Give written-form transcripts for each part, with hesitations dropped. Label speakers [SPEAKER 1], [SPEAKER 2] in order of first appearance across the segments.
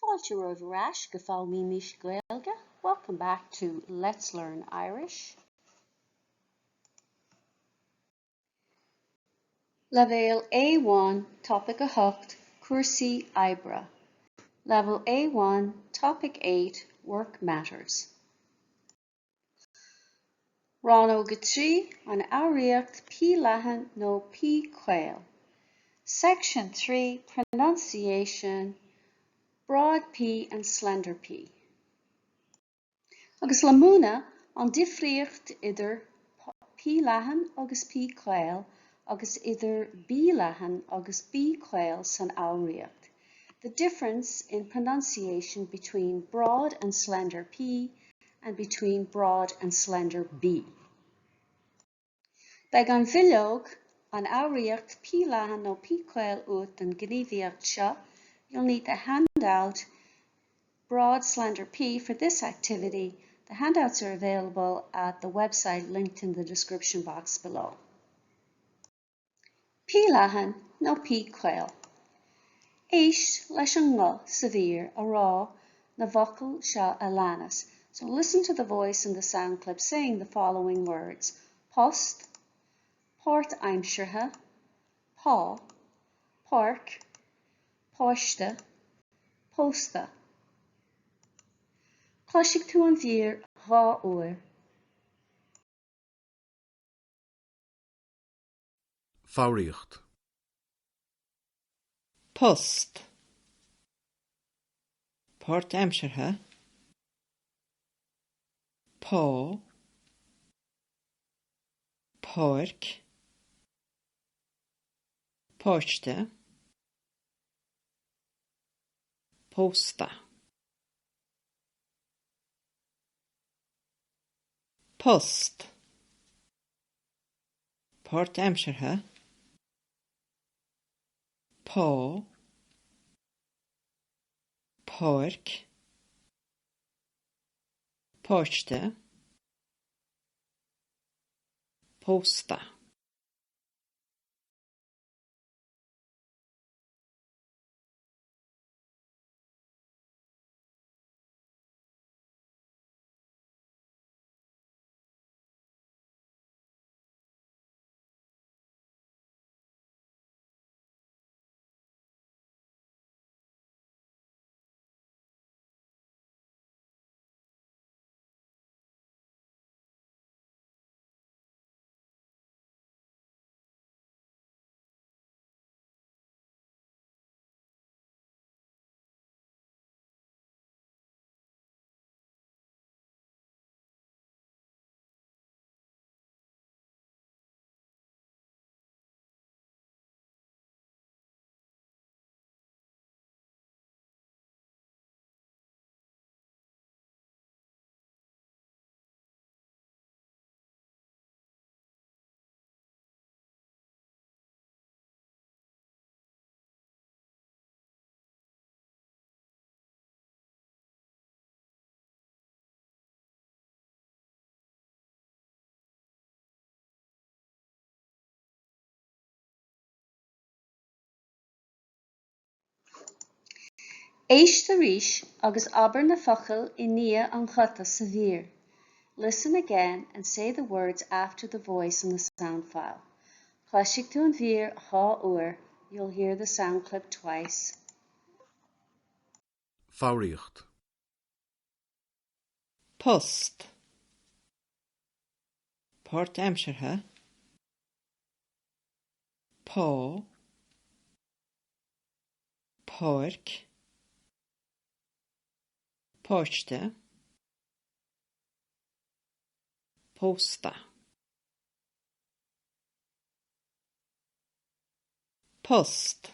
[SPEAKER 1] Fáilte roimh go fáil mí níos Gaeilge. Welcome back to Let's Learn Irish. Level A1, Topic a Hocht, Cúrsaí Oibre. Level A1, Topic 8, Work Matters. Rannóg an Fhoghraíocht P leathan nó P caol. Section 3, Pronunciation, Broad P and Slender P. Agus le múna an difríocht idir P leathan agus P caol agus idir B leathan agus B caol san Fhoghraíocht. The difference in pronunciation between broad and slender P and between broad and slender B. Beag an bhuileog an Fhoghraíocht P leathan nó P caol uait an gníomhaíocht seo, you'll need the handout Broad Slender P for this activity. The handouts are available at the website linked in the description box below. P leathan nó P caol. Éist leis an ngo sa bhír a rá na vocal seo a leannas. So listen to the voice in the sound clip saying the following words. Post, Port aimsirthe, pá, park, páiste, pósta. Closigh tú an bhír dhá uair.
[SPEAKER 2] Fhoghraíocht.
[SPEAKER 3] Post, Port aimsirthe, pá, park, páiste, pósta. Post, Port aimsirthe, pá, park, páiste, pósta.
[SPEAKER 1] Éist arís agus aber na focail I nua an chota sa bhír. Listen again and say the words after the voice in the sound file. Closigh tú an bhír dhá uair. You'll hear the sound clip twice.
[SPEAKER 2] Fhoghraíocht.
[SPEAKER 3] Post, Port aimsirthe, pá, park, páiste, pósta. Post,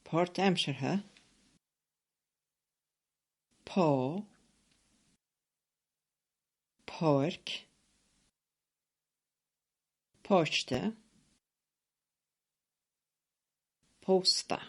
[SPEAKER 3] Port aimsirthe, pá, park, páiste, pósta.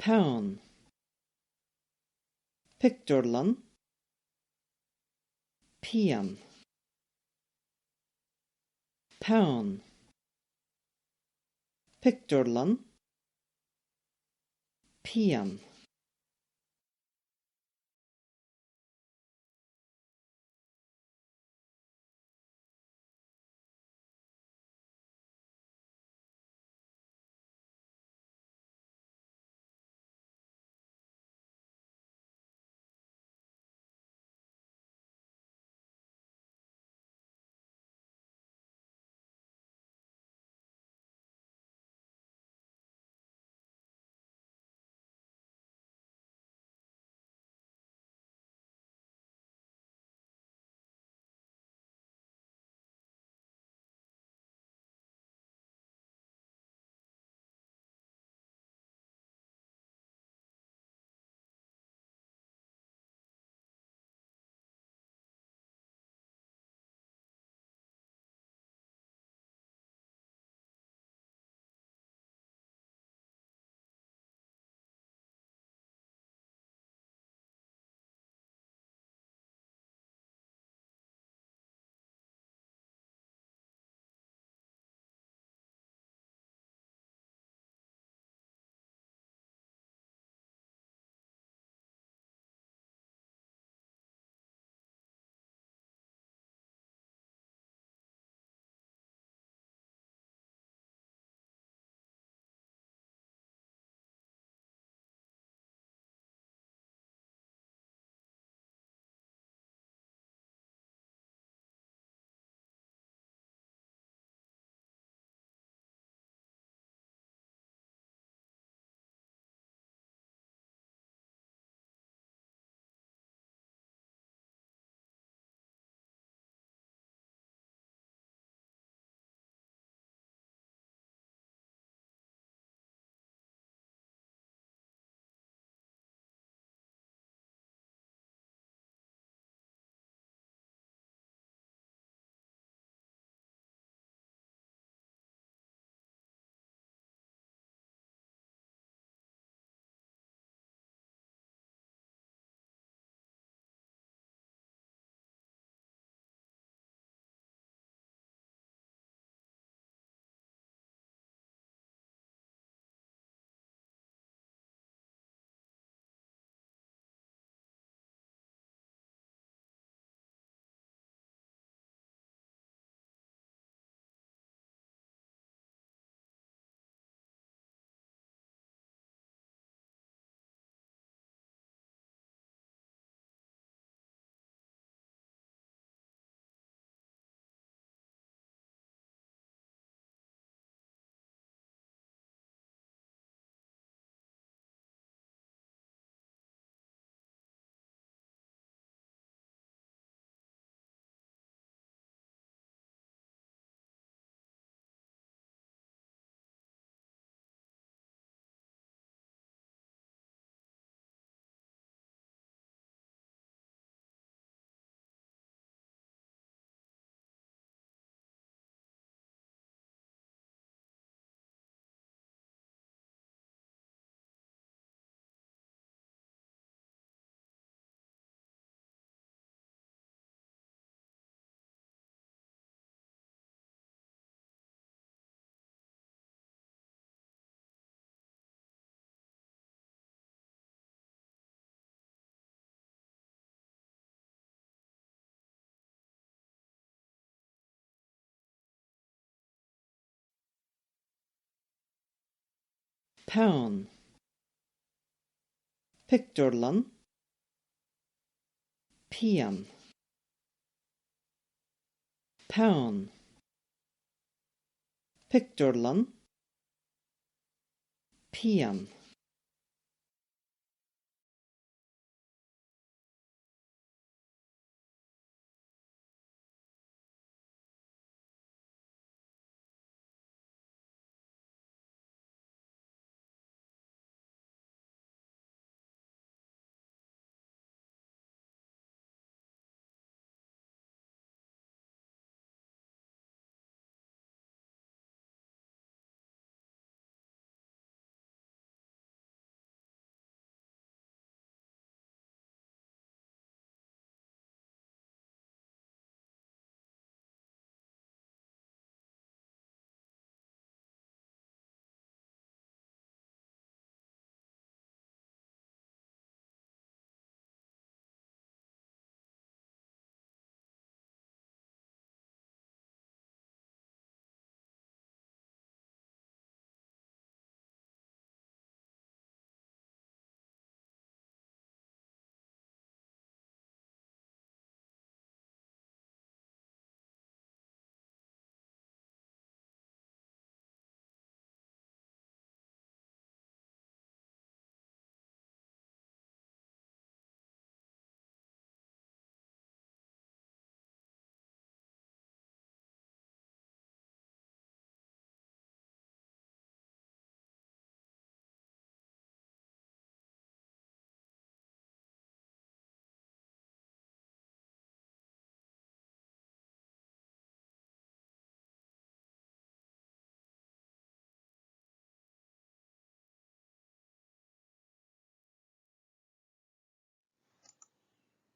[SPEAKER 3] peann, pictiorlan, pean, peann, pictiorlan, pean. Peann, pictiorlan, pean, peann, pictiorlan, pean.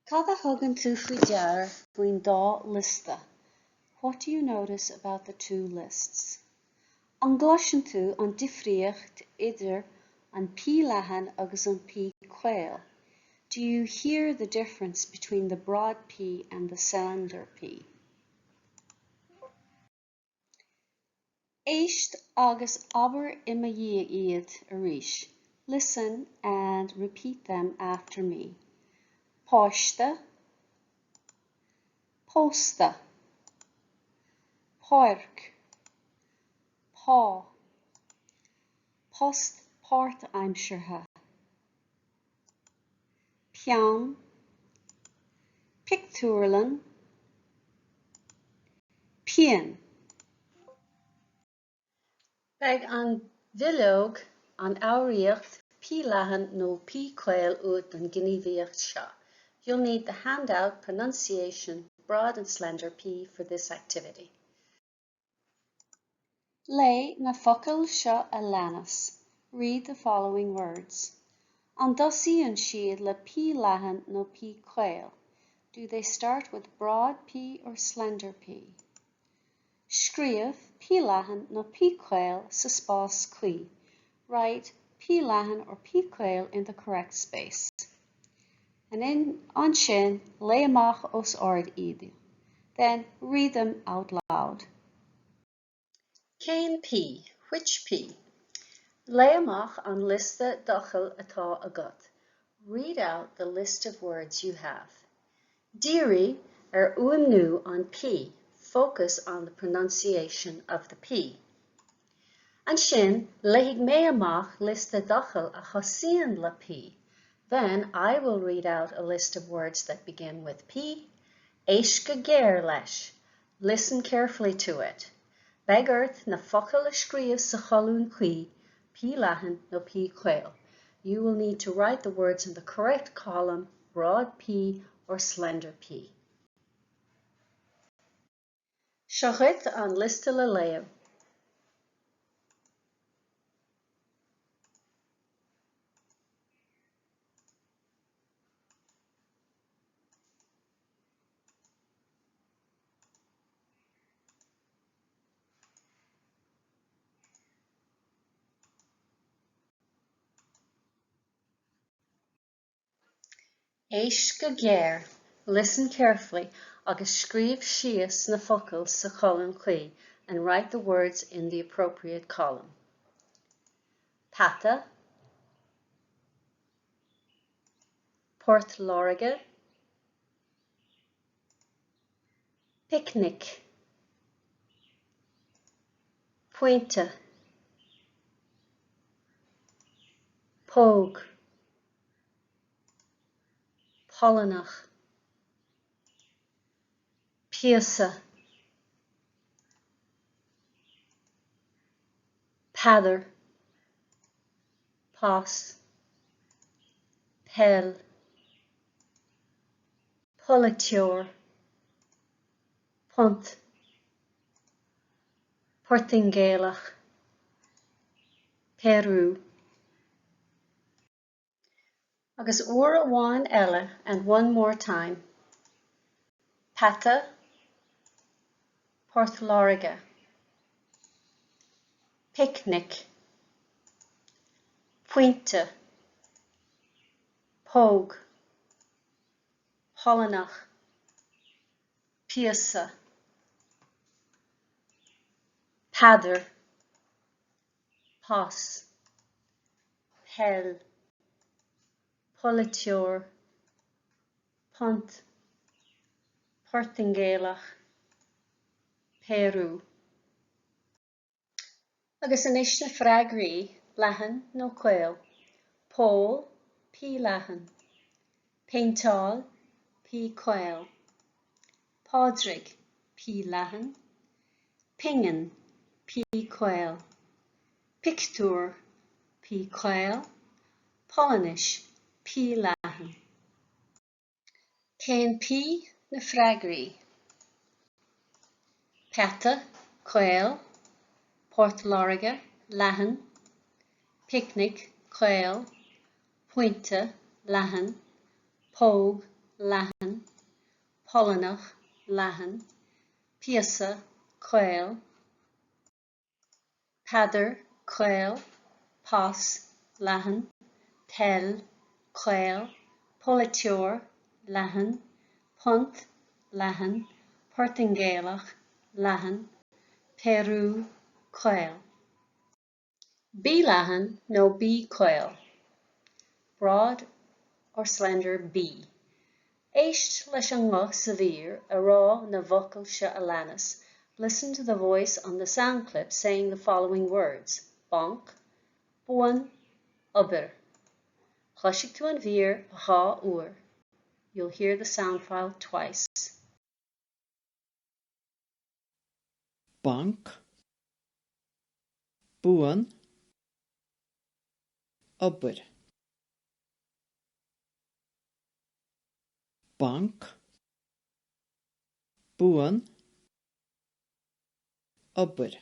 [SPEAKER 1] Cada thugann tú faoi deara faoin dá lista. What do you notice about the two lists? An ghlaseann tú an difríocht idir an pí leathan agus an pí caol. Do you hear the difference between the broad pea and the slender pea? Éist agus aber ima iad arís. Listen and repeat them after me. Páiste, pósta, páirc, pá, post páirt aimseartha, peann, pictiúrlan, pean. Beg an bhuileog an fhoghraíocht pí leathan nó pí caol uait an gníomhaíocht seo. You'll need the handout pronunciation, broad and slender P for this activity. Lé na focail seo a leanas. Read the following words. An dosíonn siad le P leathan nó P caol. Do they start with broad P or slender P? Scríomh P leathan nó P caol sa spás cuí. Write P leathan or P caol in the correct space. And in an sin, lé amach os ord iad. Then read them out loud. Cén P, which P? Lé amach an lista dochal atá agat. Read out the list of words you have. Díri uamnú on P. Focus on the pronunciation of the P. An sin, léigh mé amach lista dochal a chosíonn le P. Then I will read out a list of words that begin with P. Éis go géir leis. Listen carefully to it. Begart na focail a scríomh sa cholún cuí, P leathan nó P caol. You will need to write the words in the correct column, broad P or slender P. Seochait an lista le léamh. Éis go géir. Listen carefully, agus scríobh síos na focail sa cholún cuí and write the words in the appropriate column. Pata, Port Lorga, picnic, pointe, pogue, pollinach, piasa, pather, pos, pell, politeor, punt, portingéalach, Peru. Agus uair amháin eile and one more time. Pata, Port Lorga, picnic, pointe, pogue, pollinach, piasa, pather, pos, pell, politeor, punt, portingéalach, Peru. Agus inis na freagraí, leathan nó caol. Pól, P leathan. Paintáil, P caol. Pádraig, P leathan. Pingan, P caol. Pictiúr, P caol. Pollinish, P leathan. Cén P na freagraí. Pata, caol. Port Lorga, leathan. Picnic, caol. Pointe, leathan. Pogue, leathan, polynach, leathan, piasa, caol, peadar, caol, pas, leathan, pell, caol, politeor, leathan, punt, leathan, portingéalach, leathan, perú, caol. Bí leathan nó bí caol, broad or slender bí. Éist leis an ngá sa bhír a rá na bhocail se a leannas. Listen to the voice on the sound clip saying the following words: bonk, buan, oibre. Chluisigh tú an bhír a dhá uair. You'll hear the sound file twice.
[SPEAKER 3] Bank, buan, oibre. Bank, buan, oibre.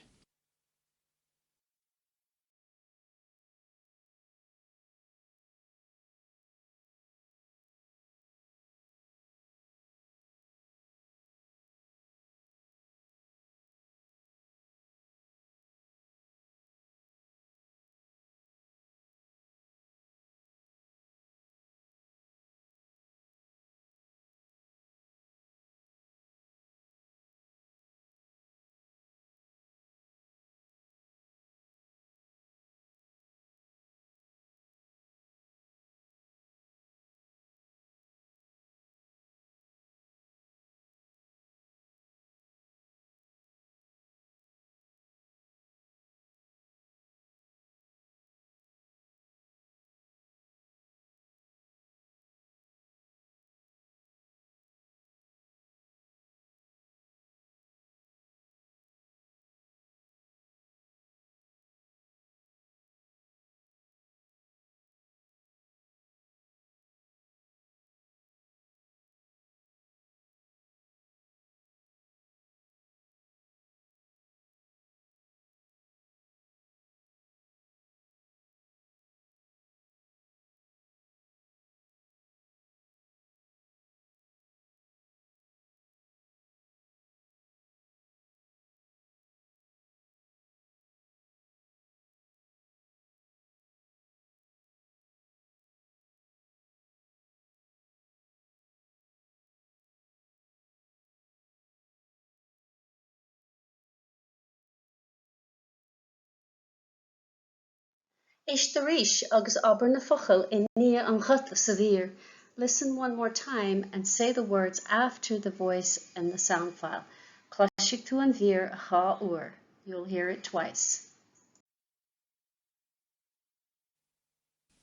[SPEAKER 1] Éistearis agus obair na focail in nia an ghota sa bhír. Listen one more time and say the words after the voice in the sound file. Chluisigh tú an bhír a dhá uair. You'll hear it twice.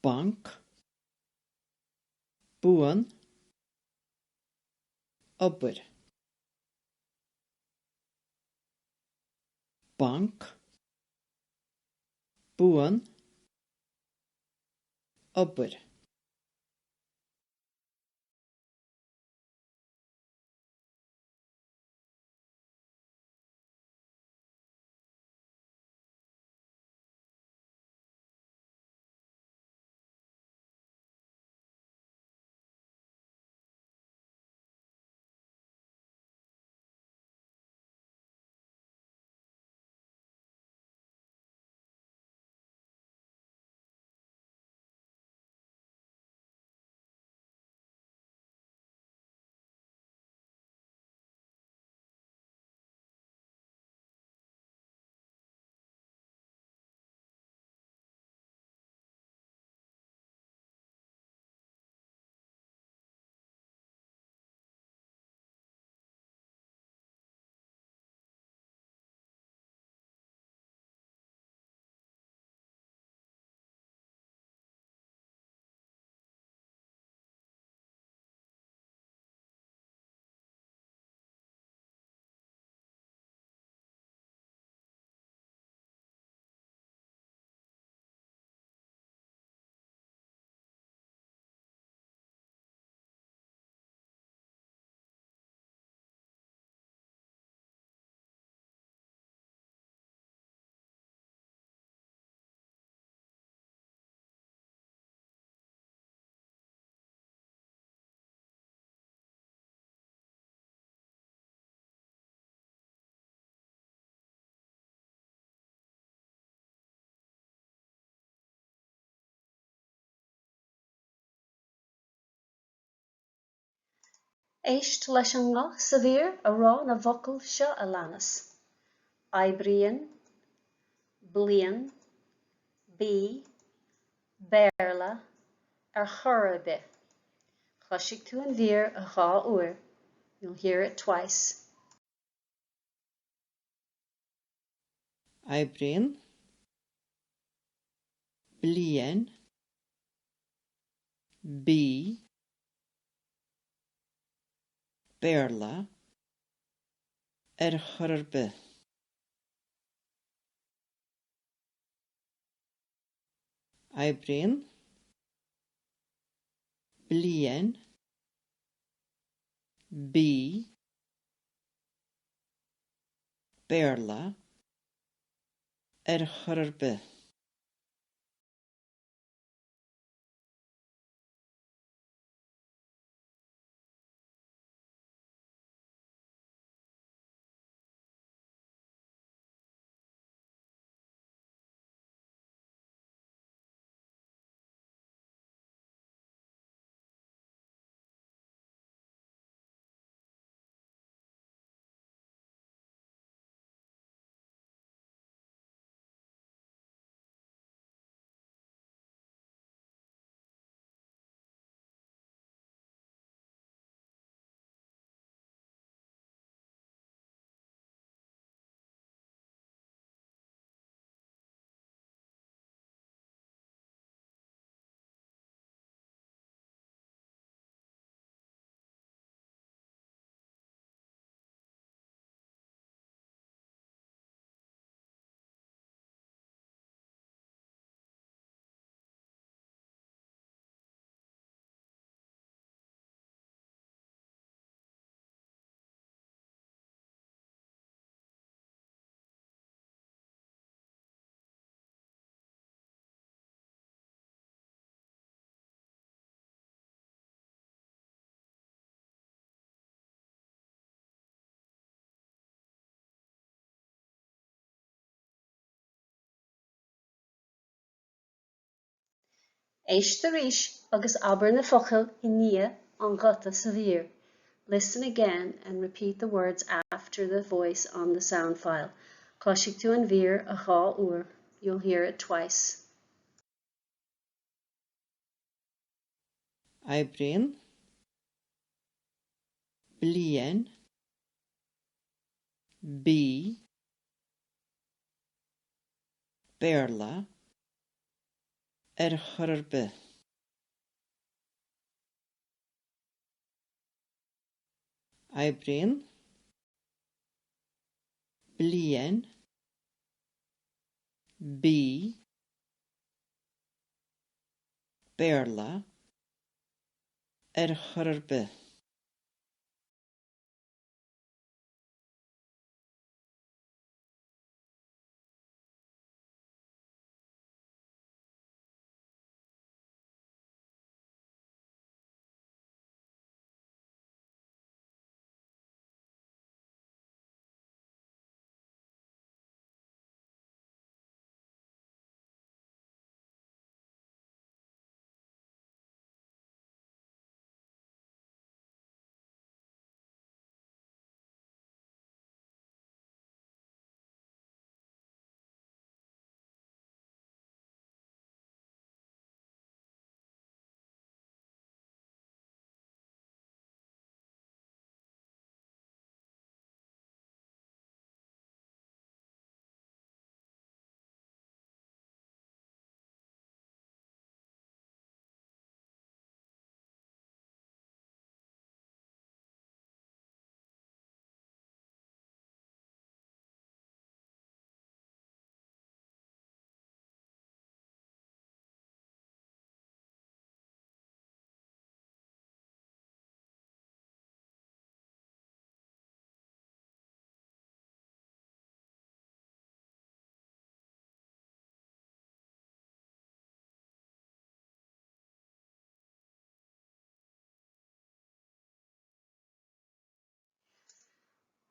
[SPEAKER 3] Bank, buan, oibre. Bank, buan, oibre.
[SPEAKER 1] Éist leis an ngach sa bhír a rá na bhocail seo a leanas. Oibríonn, bliain, bí, béarla, ar chorraide. Chloisigh tú an bhír a dhá uair. You'll hear it twice.
[SPEAKER 3] Oibríonn, bliain, bí, béarla, ar chorraide. Oibríonn, bliain, bí, béarla, ar chorraide.
[SPEAKER 1] Éist de ríis agus aber na focail I nua an ghata sa bhír. Listen again and repeat the words after the voice on the sound file. Cloisigh tú an bhír a dhá uair. You'll hear it twice.
[SPEAKER 3] Oibríonn, bliain, bí, béarla, ar chorraide. Oibríonn, bliain, bí, béarla, ar chorraide.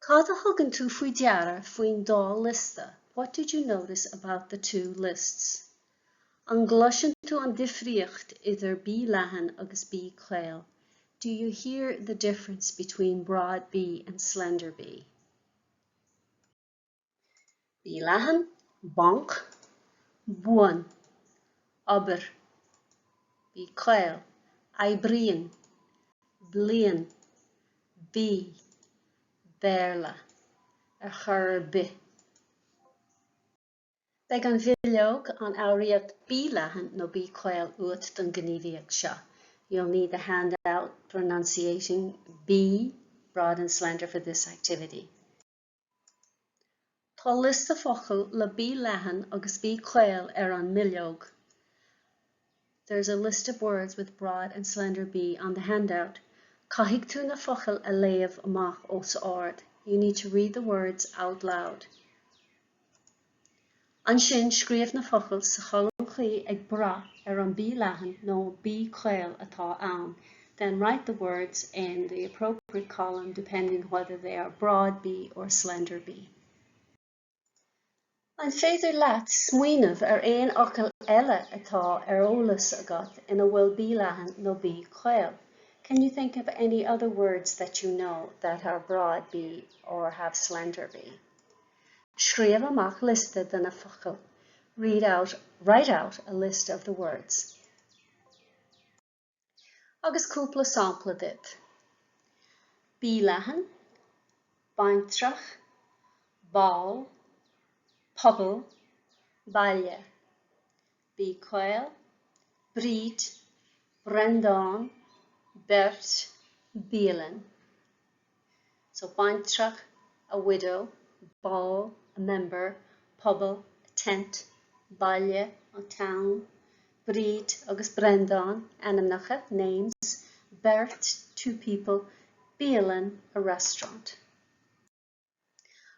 [SPEAKER 1] Cad a thugann tú faoi deara faoin dá lista? What did you notice about the two lists? An gluiseann tú an difríocht idir bí leathan agus bí caol. Do you hear the difference between broad B and slender B? Bí leathan, bonk, buan, oibre, bí caol, oibríonn, blian, bí, béarla, ar chur bi. Beidh an bhuileog an fhoghraíocht bí leathan nó bí caol uait don gníomhaíocht seo. You'll need the handout pronunciating B, broad and slender, for this activity. Tá list a focal le bí leathan agus bí caol an mhuileog. There's a list of words with broad and slender B on the handout. Caithfidh tú na focal a léamh amach os ard. You need to read the words out loud. An sin scríobh na focal sa cholann clí ag bra an bí leathan nó bí caol atá ann. Then write the words in the appropriate column depending whether they are broad B or slender B. An féidir leat suíomh aon ocail eile atá ólas agat ina bhfuil bí leathan nó bí caol. Can you think of any other words that you know that are broad B or have slender B? Scríobh amach lista den na focal. Write out a list of the words. Agus cúpla sampla dit. Bí leathan, baintrach, ball, pobl, baile. Bí caol, bríd, brendan, beirt, bíalan. So baintrach, a widow, ball, a member, pobl, a tent, baile, a town, bríd agus brendan, anamnacha, names, beirt, two people, bíalan, a restaurant.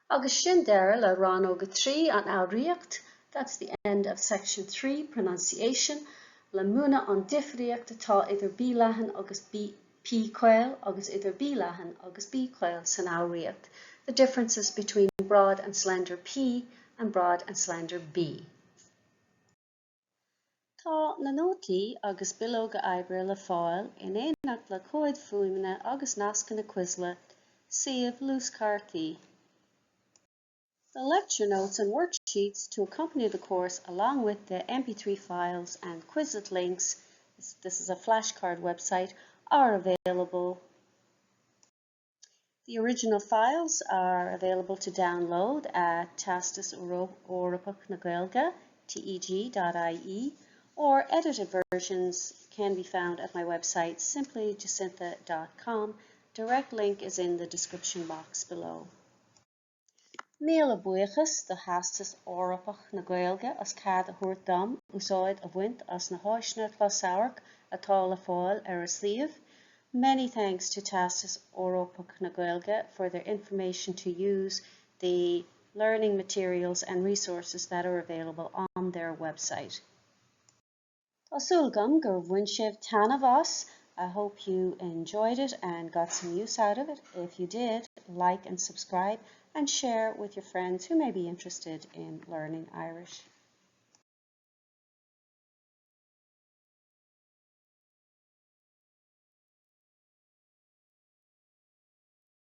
[SPEAKER 1] Agus sin deire le Rannóg 3 an fhoghraíocht. That's the end of section 3, pronunciation. Le múna an difríocht atá idir bí leathan agus bí caol agus idir bí leathan agus bí caol san fhoghraíocht. The differences between broad and slender P and broad and slender B. Tá na nótaí agus bilóga Oibre le fáil in éineacht le cóid fuaimne agus nasca na cuisle suíomh lús cartaí. The lecture notes and worksheets to accompany the course, along with the MP3 files and Quizlet links, this is a flashcard website, are available. The original files are available to download at Theastas Eorpach na Gaeilge, teg.ie, or edited versions can be found at my website, simplyjacintha.com. Direct link is in the description box below. Míle buíochas the Theastas Eorpach na Gaeilge as cead a thabhairt dom, úsáid a bhaint as na háiseanna closamhairc atá le fáil a suíomh. Many thanks to Theastas Eorpach na Gaeilge for their information to use, the learning materials and resources that are available on their website. Tásúlgam gur bhain sibh tanna bhas. I hope you enjoyed it and got some use out of it. If you did, like and subscribe and share with your friends who may be interested in learning Irish.